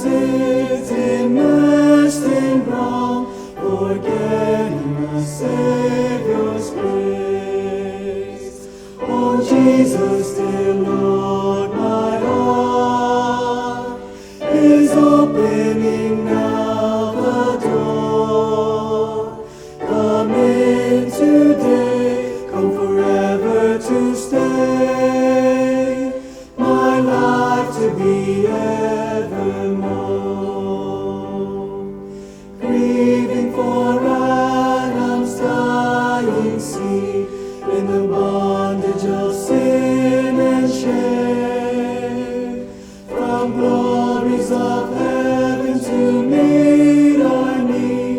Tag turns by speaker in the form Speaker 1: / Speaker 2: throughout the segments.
Speaker 1: sins immersed in wrong, forgetting the Savior's grace. Oh Jesus, dear Lord, my heart is opening now the door. Come in today, come forever to stay, my life to be evermore. Grieving for Adam's dying seed, in the bondage of sin and shame, from glories of heaven to meet our need,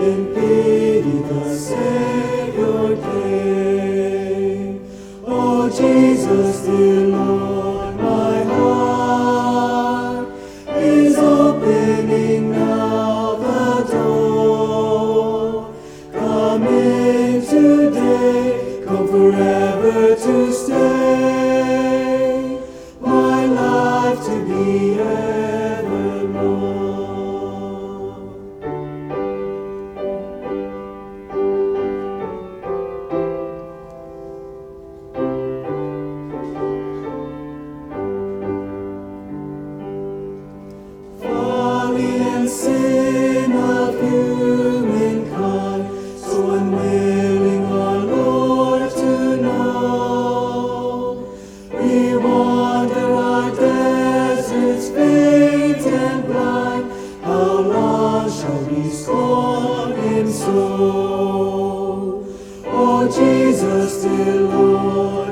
Speaker 1: in pity the Savior came. Oh Jesus, dear Lord, my heart is opening now the door. Come in today, come forever to stay, my life to be evermore. Folly and sin of humankind, so unwilling our Lord to know. We wander our deserts, faint and blind. How long shall we scorn Him so? Oh Jesus, dear Lord,